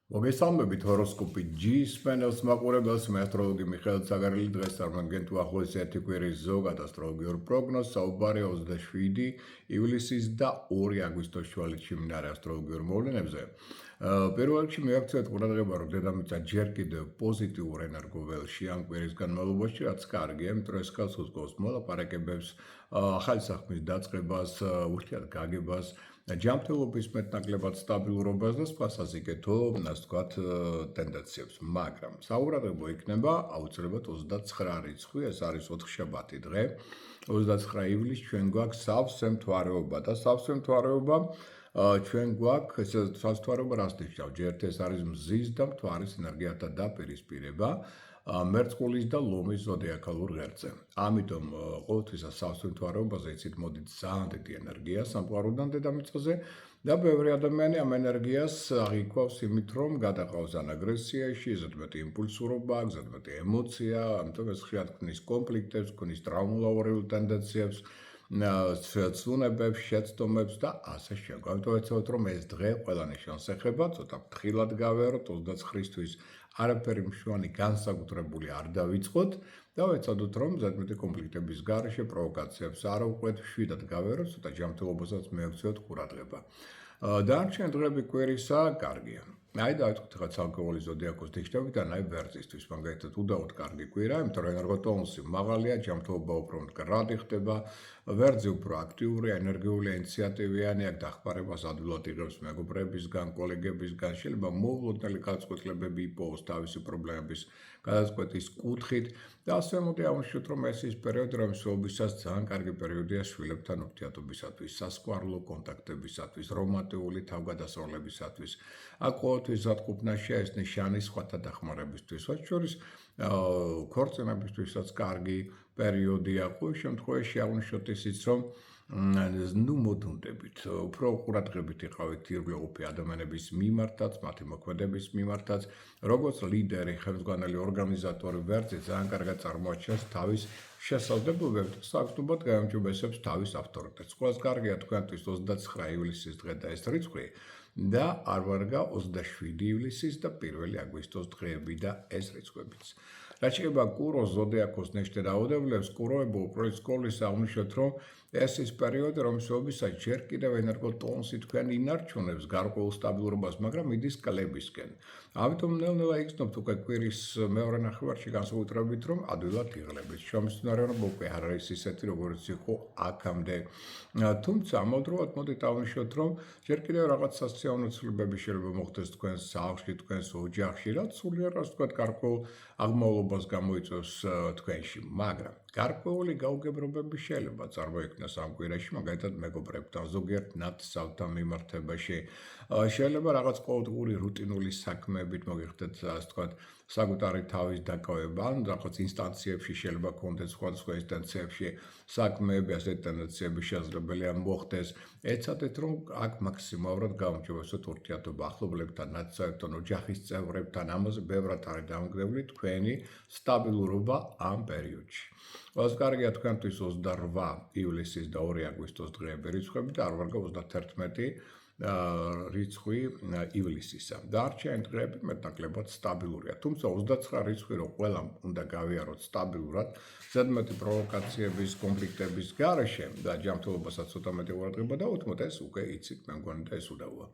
მოგესალმებით ჰოროსკოპი G-ს პენელს მაყურებელს მე ასტროლოგი მიხეილ ცაგარელი დღეს წარმოგიდგენთ უახლოესი ერთი კვირის ზოგად ასტროლოგიურ პროგნოზს საუბარია 27 ივლისის და 2 აგვისტოს შუალედში მიმდინარე ასტროლოგიურ მოვლენებზე. პირველ რიგში მიაქცევთ ყურადღება, რომ დედამიწა ჯერ კიდევ პოზიტიურ ენერგოველში ამ კვირის განმავლობაში, რაც კარგია, იმიტომ რომ ეს ხელს უწყობს მოლაპარაკებებს, ახალი საქმის დაწყებას, ურთიერთგაგებას, ჯანმრთელობის მეტნაკლებად სტაბილურობას და სხვა სასიკეთო, ასე ვთქვათ, ტენდენციებს. მაგრამ საურადღებო იქნება აუცილებლად 29 რიცხვი, ეს არის ოთხშაბათი დღე. 29 ივლისს ჩვენ გვაქვს სავსე მთვარეობა და სავსე მთვარეობა ჩვენ გვაქვს სავსე მთვარეობა რას ნიშნავს? ჯერ ეს არის მზის და მთვარის ენერგიათა დაპირისპირება. მერწყულის და ლომის ზოდიაქალურ ღერძზე. ამიტომ ყოველთვის სავსე მთვარეობაზე იცით მოდით ძალიან დიდი ენერგია სამყაროდან დედამიწაზე და ბევრი ადამიანი ამ ენერგიას აღიქვავს იმით, რომ გადაყავს ან აგრესიაში, ზედმეტი იმპულსურობა, ზედმეტი ემოცია, ამიტომ ეს ხშირად ქმნის კონფლიქტებს, ქმნის ტრაუმულაურიულ ტენდენციებს, ცვლილებებს, შეცდომებს და ასე შემდეგ. ამიტომ ეცადოთ, რომ ეს დღე ყველანი შევსეხება, ცოტა ფრთხილად გავეაროთ 29-ისთვის არაფერი მშვენი განსაკუთრებული არ დავიწყოთ და ვეცადოთ, რომ ზედმეტი კონფლიქტების გარეშე პროვოკაციებს არ ვყვეთ, შვიდად გავეაროთ, ცოტა ჯანმრთელობასაც მიაქცევთ ყურადღება. დანარჩენი დღეები კვირისა კარგია. აი დავიწყოთ ახლა ცალკეული ზოდიაქოს ნიშნებით, აი ვერძისთვის მაგალითად უდავოდ კარგი კვირა, იმიტომ რომ ენერგოტონუსი მაღალია, ჯანმრთელობა უფრო მდგრადი ხდება, ვერძი უფრო აქტიურია, ენერგიული, ინიციატივიანი, აქ დახმარებას ადვილად იღებს მეგობრებისგან, კოლეგებისგან, შეიძლება მოულოდნელი გადაწყვეტილებები იპოვოს თავისი პრობლემების გადაწყვეტის კუთხით და ასე მოდი ავნიშნოთ, რომ ეს ის პერიოდი, რომელსაც ძალიან კარგი პერიოდია შვილებთან ურთიერთობისათვის, სასკვარლო კონტაქტებისათვის, რომანტიკული თავგადასავლებისათვის. აქ ყოველთვის ზატყუპნა შეესწნის ნიშანი სხვათა დახმარებისთვის, მათ შორის ქორწინებისთვისაც კარგი პერიოდია. ყოველ შემთხვევაში აღნიშნოთ ისიც, რომ მოდუნდებით, უფრო ყურადღებით იყავით ირგვლივ ადამიანების მიმართაც, მათი მოქმედების მიმართაც, როგორც ლიდერი, ხელმძღვანელი ორგანიზატორი ვერძი ძალიან კარგად წარმოაჩენს თავის შესაძლებლობებს და საქმიანობად გაემჯობესებს თავის ავტორიტეტს. ყველას კარგია თქვენთვის 29 ივლისის დღე და ეს რიცხვი და არ ვარგა 27 ივლისის და 1 აგვისტოს დღეები და ეს რიცხვებიც. რაც შეეხება კუროს ზოდიაქოს ნიშნებაუდებლებს, კუროებო უპირველეს ყოვლისა აღნიშნოთ, რომ ეს ის პერიოდი, რომელსაც ჯერ კიდევ ენერგოტონუსი თქვენ ინარჩუნებს გარკვეულ სტაბილურობას, მაგრამ მიდის კლებისკენ. ამიტომ ნელ-ნელა იგრძნობთ უკვე კვირის მეორე ნახევარში განსაკუთრებით, რომ ადვილად იღლებით. შრომისმცოდნეობა უკვე არ არის ისეთი, როგორც იყო აქამდე. თუმცა ამავდროულად მოდით აღნიშნოთ, რომ ჯერ კიდევ რაღაც სასიამოვნო ცვლილებები შეიძლება მოხდეს თქვენს სახლში, თქვენს ოჯახში, რაც სულიერ ასე ვთქვათ, გარკვეულ აღმავლობას გამოიწვევს თქვენში, მაგრამ გარკვეული გაუგებრობები შეიძლება წარმოიქმნას ამ კვირაში, მაგალითად მეგობრებთან, ზოგიერთ ნათესავთან მიმართებაში. შეიძლება რაღაც ყოველდღიური რუტინული საქმეებით მოგიხდეთ, ასე ვთქვათ, საკუთარი თავის დაკავება, ან რაღაც ინსტანციებში შეიძლება გქონდეთ სხვადასხვა ინსტანციებში საქმეები, ასეთი ტენდენციები შესაძლებელია მოხდეს. ეცადეთ, რომ აქ მაქსიმალურად გაუმჯობესოთ ურთიერთობა ახლობლებთან, ნათესავებთან, ოჯახის წევრებთან, ამაზე ბევრად არის დამოკიდებული თქვენი სტაბილურობა ამ პერიოდში. ყველას კარგია თქვენთვის 28 ივლისის და 2 აგვისტოს დღეები რიცხვები და არ ვარგა 31 რიცხვი ივლისისა. დანარჩენი დღეები მეტნაკლებად სტაბილურია. თუმცა 29 რიცხვი რომ ყველამ უნდა გავიაროთ სტაბილურად, ზედმეტი პროვოკაციების, კონფლიქტების გარეშე და ჯანმრთელობასაც ცოტა მეტი ყურადღება დავუთმოთ, ეს უკვე იცით, მე მგონი და ეს უდავოა.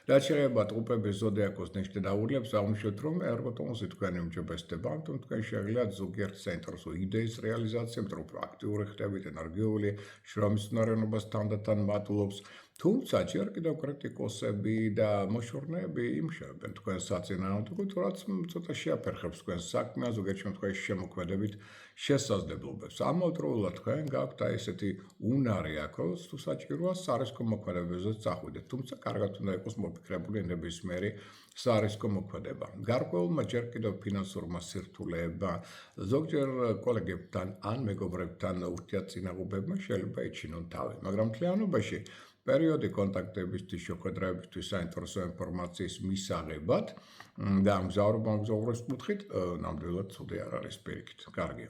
რაც შეეხება ტყუპების ზოდიაქოს ნიშნებაუდებლებს, აღნიშნოთ, რომ ენერგოტონუსი თქვენი უმჯობესდება, ამიტომ თქვენ შეგიძლიათ ზოგიერთ საინტერესო იდეის რეალიზაცია, მეტყვი უფრო აქტიური ხდებით, ენერგიული, შრომისმცოდნეობას თანდათან მატულობს. თუმცა ჯერ კიდევ კრიტიკოსები და მოშორნეები იმშობენ თქვენს საწინააღმდეგოდ, რაც ცოტა შეაფერხებს თქვენს საქმეს, ზოგიერთ შემთხვევაში შემოქმედებით შესაძლებლობებს. ამავდროულად თქვენ გაქვთ აი ესეთი უნარი აქვს, თუ საჭიროა სარისკო მოქმედებებზეც წახვიდეთ, თუმცა კარგად უნდა იყოს მოფიქრებული ნებისმიერი სარისკო მოქმედება. გარკვეულმა ჯერ კიდევ ფინანსურმა სირთულეებმა, ზოგჯერ კოლეგებთან ან მეგობრებთან ურთიერთწინააღმდეგობებმა შეიძლება ეჩინონ თავი, მაგრამ მთლიანობაში პერიოდი კონტაქტებისთვის, შეხვედრებისთვის, საინტერესო ინფორმაციის მისაღებად და მგზავრობის კუთხით ნამდვილად ცუდი არ არის პირიქით. კარგია.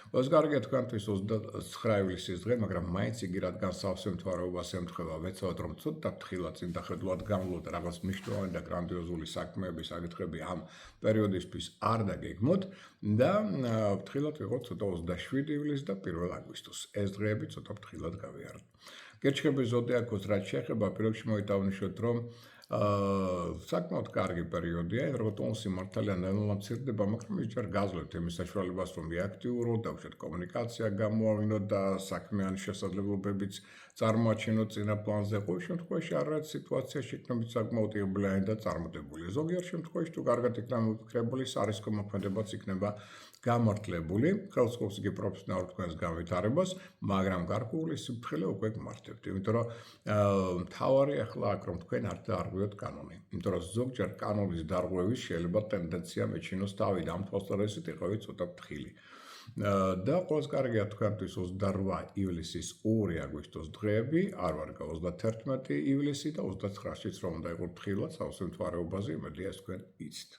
Os კარგია თქვენთვის 29 ივლისის დღე, მაგრამ მაინც იგი რადგან სავსე მთვარეობას ემთხვევა, ვეცადოთ რომ ცოტა ფრთხილად წინდახედულად გამლოთ რაღაც მნიშვნელოვანი და გრანდიოზული საქმეების საკითხები ამ პერიოდისთვის არ დაგეგმოთ და ფრთხილად ვიყოთ ცოტა 27 ივლისს და 1 აგვისტოს. ეს დღეები ცოტა ფრთხილად გავიაროთ. გერჩხები ზოდიაქოს რაც შეეხება, პირველში მოვიტავნიშოთ, რომ საკმაოდ კარგი პერიოდია, როგორც მართალია ნელ-ნელა მცირდება, მაგრამ ის ჯერ გაძლევთ იმის საშუალებას, რომ აქტიუროთ, დავუშვათ კომუნიკაცია გამოვინოთ და საქმიანი შესაძლებლობებიც წარმოაჩინოთ წინა პლანზე. ყოველ შემთხვევაში არაერთ სიტუაციაში იქნებით საკმაოდ იღბლიანი და წარმატებული. ზოგიერთ შემთხვევაში თუ კარგად იქნება მოფიქრებული, სარისკო მოქმედებაც იქნება გამართლებული, ხელს უსვამს იგი პროფესიონალურ თქვენს განვითარებას, მაგრამ გარკვეული სიფრთხილე უკვე გმართებთ. იმიტომ რომ მთავარი ახლა აქ რომ თქვენ არ დაარღვიოთ კანონი. იმიტომ რომ ზოგჯერ კანონის დარღვევის შეიძლება ტენდენცია მეჩინოს თავი და ამ თვალსაზრისით იყავით ცოტა ფრთხილი. და ყველას კარგია თქვენთვის 28 ივლისის 2 აგვისტოს დღეები, არ ვარ 31 ივლისი და 29-შიც რომ უნდა იყოთ ფრთხილად სავსე მთვარეობაზე, იმედია ეს თქვენ იცით.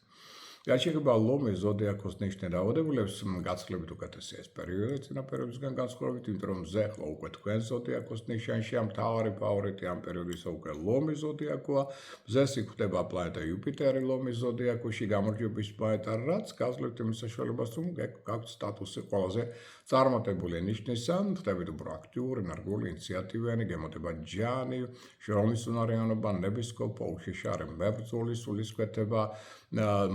რაც შეეხება ლომის ზოდიაქოს ნიშნე დაავადებულებს, გაცილებით უკეთესია ეს პერიოდი წინა პერიოდისგან განსხვავებით, იმიტომ რომ მზე ახლა უკვე თქვენ ზოდიაქოს ნიშანშია, მთავარი ფავორიტი ამ პერიოდისა უკვე ლომის ზოდიაქოა, მზეს იკვდება პლანეტა იუპიტერი ლომის ზოდიაქოში, გამარჯვების პლანეტა, რაც გაძლევთ იმის საშუალებას, რომ გაქვთ სტატუსი ყველაზე წარმატებული ნიშნისა, ხდებით უფრო აქტიური, ენერგიული, ინიციატივიანი, გემოდება ჯანი, შრომის უნარიანობა, ნებისყოფა, უშიშარი მებრძოლი, სულისკვეთება,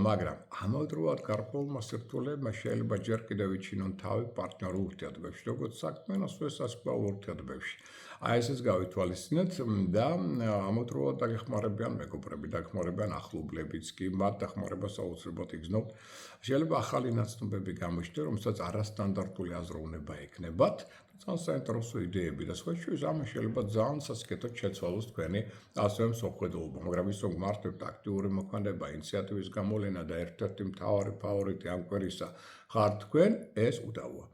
მაგრამ ამავდროულად გარკვეულმა სირთულეებმა შეიძლება ჯერ კიდევ იჩინონ თავი პარტნიორულ ურთიერთობებში, როგორც საქმიან, ასევე სასწავლო ურთიერთობებში. აი ესეც გავითვალისწინეთ და ამავდროულად დაგეხმარებიან მეგობრები, დაგეხმარებიან ახლობლებიც კი, მათ დახმარებას აუცილებლად იგრძნობთ. შეიძლება ახალი ნაცნობები გამოჩნდეს, რომელსაც არასტანდარტული აზროვნება ექნებათ, ძალიან საინტერესო იდეები და სხვა შორის ამას შეიძლება ძალიან სასიკეთოდ შეცვალოს თქვენი ასევე მსოფლმხედველობა, მაგრამ ის რომ გმართებთ აქტიური მოქმედება, ინიციატივის გამოვლენა და ერთ-ერთი მთავარი ფავორიტი ამ კვირისა ხართ თქვენ, ეს უდავოა.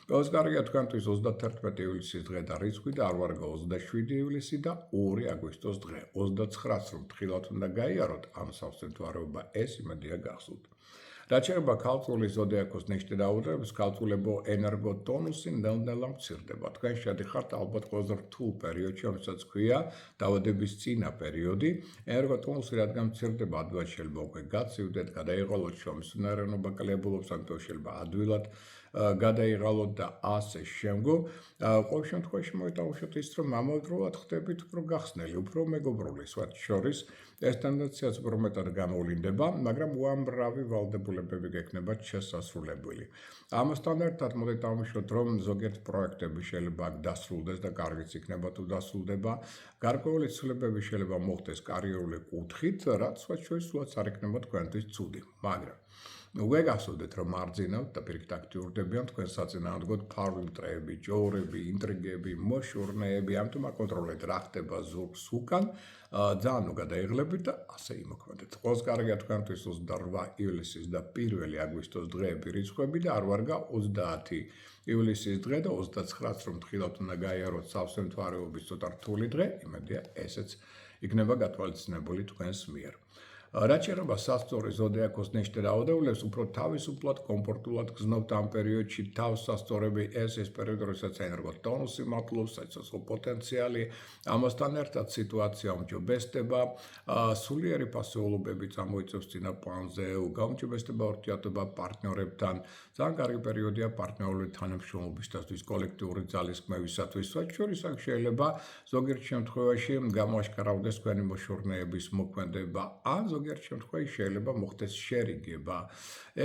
ყველას კარგია თქვენთვის 31 ივლისის დღე და რიცხვი და არ ვარ 27 ივლისი და 2 აგვისტოს დღე. 29-ს რომ თხილად უნდა გაიაროთ ამ სავსე მთვარეობა, ეს იმედია გახსოვთ. რაც შეეხება ქალწულის ზოდიაქოს ნიშნე დაავადებებს, ქალწულებო ენერგოტონუსი ნელ-ნელა მცირდება. თქვენ შედიხართ ალბათ ყველაზე რთულ პერიოდში, რომელსაც ქვია დაავადების წინა პერიოდი. ენერგოტონუსი რადგან მცირდება, ადვილად შეიძლება უკვე გაცივდეთ, გადაიღალოთ შრომის უნარიანობა, კლებულობს, ამიტომ შეიძლება ადვილად გადაიღალოთ და ასე შემდგომ. ყოველ შემთხვევაში მოვიტავშოთ ის, რომ ამავდროულად ხდებით უფრო გახსნელი, უფრო მეგობრული, სხვათა შორის. ეს ტენდენციაც უფრო მეტად გამოვლინდება, მაგრამ უამრავი ვალდებულებები გექნებათ შესასრულებელი. ამასთან ერთად მოდით დავმოშოთ, რომ ზოგიერთ პროექტები შეიძლება დასრულდეს და კარგიც იქნება თუ დასრულდება. გარკვეული ცვლილებები შეიძლება მოხდეს კარიერული კუთხით, რაც სხვათა შორის სულაც არ იქნება თქვენთვის ცუდი, მაგრამ უკვე გახსოვდეთ, რომ მარძინავთ და პირიქით აქტიურდებიან თქვენ საწინააღმდეგოდ ფარვიმტრეები, ჯოვრები, ინტრიგები, მოშურნეები, ამიტომ აკონტროლეთ რა ხდება ზურგს უკან, ძალიან უგადაიღლებით და ასე იმოქმედეთ. ყველას კარგია თქვენთვის 28 ივლისის და 1 აგვისტოს დღეები რიცხვები და არ ვარ 30 ივლისის დღე და 29-ს რომ თხილად უნდა გაიაროთ სავსე მთვარეობის ცოტა რთული დღე, იმედია ესეც იქნება გათვალისწინებული თქვენს მიერ. რაც შეეხება სასწორე ზოდიაქოს ნიშნე დაავადებულებს, უფრო თავისუფლად, კომფორტულად გრძნობთ ამ პერიოდში თავს სასწორები, ეს პერიოდი, როდესაც ენერგოტონუსი მატლობს, სიცოცხლე პოტენციალი, ამასთან ერთად სიტუაცია უმჯობესდება, სულიერი ფასეულობები წამოიწევს წინა პლანზე, გაუმჯობესდება ურთიერთობა პარტნიორებთან, ძალიან კარგი პერიოდია პარტნიორული თანამშრომლობისათვის, კოლექტიური ძალისხმევისათვის, მათ შორის აქ შეიძლება ზოგიერთ შემთხვევაში გამოაშკარავდეს თქვენი მოშურნეების მოქმედება, ან ზოგიერთ შემთხვევაში შეიძლება მოხდეს შერიგება.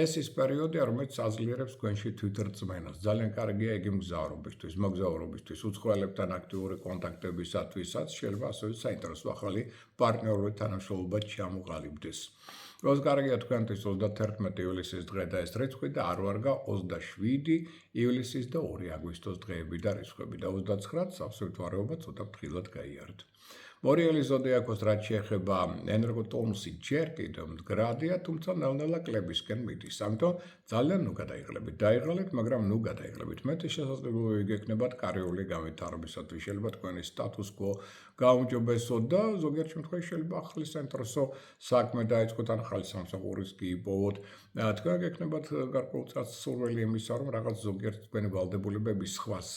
ეს ის პერიოდია, რომელიც აძლიერებს თქვენში თვითრწმენას. ძალიან კარგია იგი მგზავრობისთვის, მოგზაურობისთვის, უცხოელებთან აქტიური კონტაქტებისათვისაც შეიძლება ასევე საინტერესო ახალი პარტნიორული თანამშრომლობა ჩამოყალიბდეს. ყველას კარგია თქვენთვის 31 ივლისის დღე და ეს რიცხვი და არ ვარ 27 ივლისის და 2 აგვისტოს დღეები და რიცხვები და 29-ს სავსე მთვარეობა ცოტა ფრთხილად გაიარეთ. მორიელი ზოდიაქოს რაც შეეხება ენერგოტონუსი ჯერ კიდევ მდგრადია, თუმცა ნელ-ნელა კლებისკენ მიდის. ამიტომ ძალიან ნუ გადაიღლებით. დაიღალეთ, მაგრამ ნუ გადაიღლებით. მეტი შესაძლებლობები გექნებათ კარიერული განვითარებისათვის. შეიძლება თქვენი სტატუს-კვო გაუმჯობესოთ და ზოგიერთ შემთხვევაში შეიძლება ახალი საინტერესო საქმე დაიწყოთ ან ახალი სამსახურის კი იპოვოთ. თქვენ გექნებათ გარკვეულწილად სურვილი იმისა, რომ რაღაც ზოგიერთ თქვენი ვალდებულებების სხვას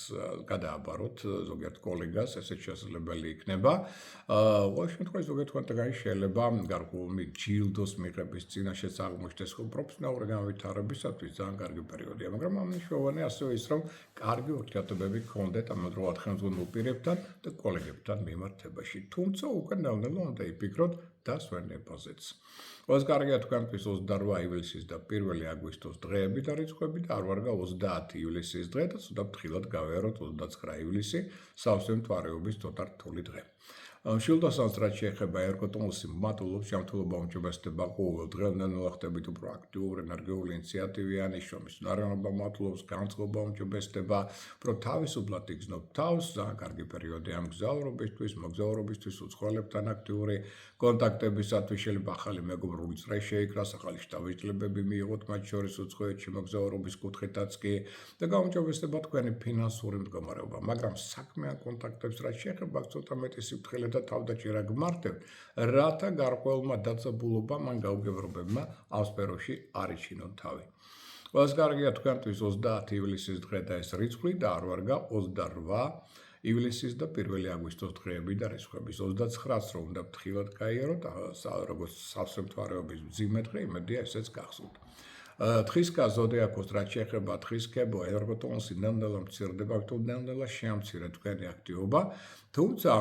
გადააბაროთ, ზოგიერთ კოლეგას, ესეც შესაძლებელი იქნება. ყოველ შემთხვევაში ზოგიერთ თქვენთაგანი შეიძლება გარკვეული ჯილდოს მიღების წინაშეც აღმოჩნდეს პროფესიონალური განვითარებისათვის ძალიან კარგი პერიოდია, მაგრამ ამ მნიშვნელოვანია ასევე ის, რომ კარგი ურთიერთობები გქონდეთ ამ დროად ხელმძღვანელ პირებთან და კოლეგებთან მიმართებაში. თუმცა უკვე ნელ-ნელა უნდა იფიქროთ დასვენებაზეც. ყველაზე კარგია თქვენთვის 28 ივლისის და 1 აგვისტოს დღეები და რიცხვები და არ ვარგა 30 ივლისის დღე და ცოტა ფრთხილად გავიაროთ 29 ივლისი, სავსე მთვარეობის ცოტა რთული დღე. მშვილდოსანს რაც შეეხება ერგოტონუსი მმართველობს ჯანმრთელობა უმჯობესდება ყოველ დღე ნელ-ნელა ხდებით უფრო აქტიური ენერგიული ინიციატივიანი შრომის ნარიანობა მმართველობს განწყობა უმჯობესდება უფრო თავისუფლად იგრძნობ თავს ძალიან კარგი პერიოდია მგზავრობისთვის მოგზაურობისთვის უცხოელებთან აქტიური კონტაქტებისათვის შეიძლება ახალი მეგობრული წრე შეიკრას ახალი შთაბეჭდილებები მიიღოთ მათ შორის უცხოეთში მოგზაურობის კუთხითაც კი და გაუმჯობესდება თქვენი ფინანსური მდგომარეობა მაგრამ საქმიან კონტაქტებს რაც შეეხება ცოტა მეტი სიფრთხილე და თავდაჭერა გმართებთ, რათა გარკვეულმა დაძაბულობამ ან გაუგებრობებმა ამ სფეროში არ იჩინონ თავი. ყველაზე კარგია თქვენთვის 30 ივლისის დღე და ეს რიცხვი და არ ვარგა 28 ივლისის და 1 აგვისტოს დღეები და რიცხვები. 29-ს რომ უნდა ფრთხილად გაიაროთ, როგორც სავსე მთვარეობის მძიმე დღე, იმედია ესეც გახსოვთ. თხისკა ზოდიაქოს რაც შეეხება თხისკებო ერგოტონუსი ნელ-ნელა მცირდება, ნელ-ნელა შეამცირეთ თქვენი აქტივობა, თუმცა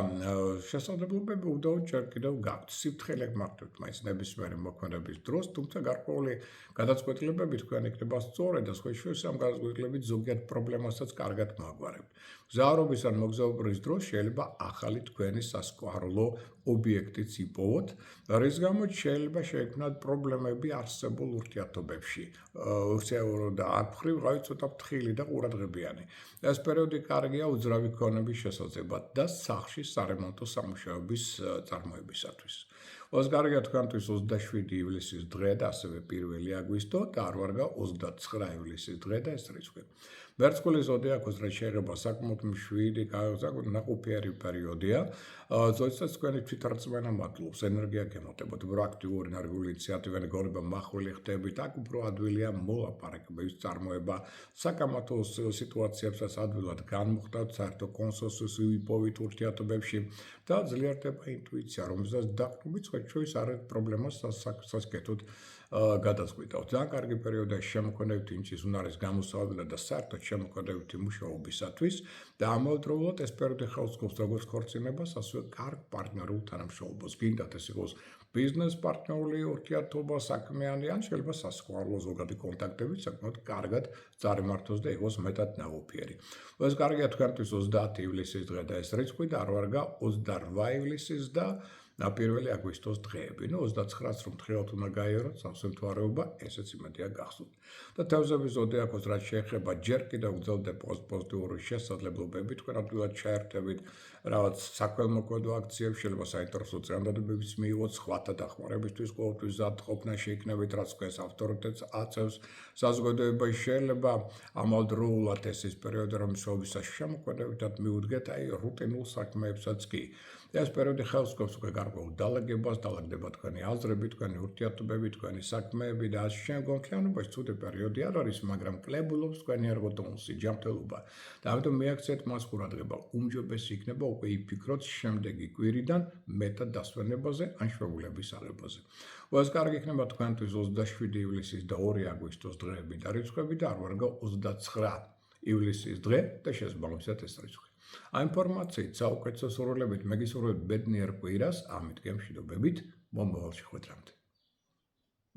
შესაძლებლობები უდავოდ ჯერ კიდევ გაქვთ. სიფრთხილე გმართებთ მაინც ნებისმიერი მოქმედების დროს, თუმცა გარკვეული გადაწყვეტილებები თქვენ იქნება სწორედ და სხვა შორის ამ გადაწყვეტილებით ზოგიერთ პრობლემასაც კარგად მოაგვარებთ. მგზავრობის ან მოგზაურობის დროს შეიძლება ახალი თქვენი სასკვარლო ობიექტიც იპოვოთ, რის გამოც შეიძლება შეექმნათ პრობლემები არსებულ ურთიერთობებში. და აქ მხრივ რავი ცოტა ფრთხილი და ყურადღებიანი. ეს პერიოდი კარგია უძრავი ქონების შესაძლებლად და სახლში სარემონტო სამუშაოების წარმოებისათვის. ყველაზე კარგია თქვენთვის 27 ივლისის დღე და ასევე 1 აგვისტო და არ ვარგა 29 ივლისის დღე და ეს რიცხვი. ვერცხლის ზოდიაქოს რაც შეეხება საკმაოდ მშვიდი, ნაყოფიერი პერიოდია. ზოგადად თქვენი თვითარწმენა მადლობს, ენერგია გემატებოთ, უფრო აქტიური ენერგიული ინიციატივანი გონება მახვილი ხდებით, აქ უფრო ადვილია მოლაპარაკებების წარმოება, საკამათო სიტუაციებსაც ადვილად განმოხდათ, საერთო კონსენსუსი ვიპოვით ურთიერთობებში და ძლიერდება ინტუიცია, რომელსაც დაყრდნობით სხვა შორის არის პრობლემას სასკეთოდ გადაწყვიტავთ. ძალიან კარგი პერიოდია შემოქმედებითი ინჩის უნარის გამოსავალი და საერთოდ შემოქმედებითი მუშაობისათვის და ამავდროულად ეს პერიოდი ხელსგობს როგორც ქორწინებას, ასევე კარგ პარტნიორულ თანამშრომლობას. გინდათ ეს იყოს ბიზნეს პარტნიორული ურთიერთობა, საქმიანი ან შეიძლება სასხვარლო ზოგადი კონტაქტები საკმაოდ კარგად წარიმართოს და იყოს მეტად ნაყოფიერი. ეს კარგია თქვენთვის 30 ივლისის დღე და ეს რიცხვი და არ ვარგა 28 ივლისის და 1 აგვისტოს დღეები. 29-ს რომ თხილად უნდა გაიაროთ სავსე მთვარეობა, ესეც იმედია გახსოვთ. და თევზების ზოდიაქოს რაც შეეხება ჯერ კიდევ გრძელდება პოზიტიური შესაძლებლობები, თქვენ ადვილად ჩაერთებით რაღაც საქველმოქმედო აქციებს, შეიძლება საინტერესო წინადადებებიც მიიღოთ სხვათა დახმარებისთვის, ყოველთვის მზადყოფნა შეიქნებით, რაც თქვენს ავტორიტეტს აწევს საზოგადოებაში. შეიძლება ამავდროულად ეს პერიოდი რომ მუშაობისას შემოქმედებითად მიუდგეთ აი რუტინულ საქმეებსაც კი. ეს პერიოდი ხელსგობს უკვე გარკვეულ დალაგებას, დალაგდება თქვენი აზრები, თქვენი ურთიერთობები, თქვენი საქმეები და ასე შემდგომ. მთლიანობაში ცუდი პერიოდი არ არის, მაგრამ კლებულობს თქვენი ერგოტონუსი, ჯანმრთელობა. და ამიტომ მიაქცეთ მას ყურადღება. უმჯობესი იქნება უკვე იფიქროთ შემდეგი კვირიდან მეტად დასვენებაზე ან შვებულების აღებაზე. ყველაზე კარგი იქნება თქვენთვის 27 ივლისის და 2 აგვისტოს დღეები და რიცხვები და არ ვარგა 29 ივლისის დღე და შესაბამისად ეს რიცხვი. ამ ინფორმაციით საუკეთესო სურვილებით მეგისურვებთ ბედნიერ კვირას, ამით გემშვიდობებით, მომავალში ხვედრამდე.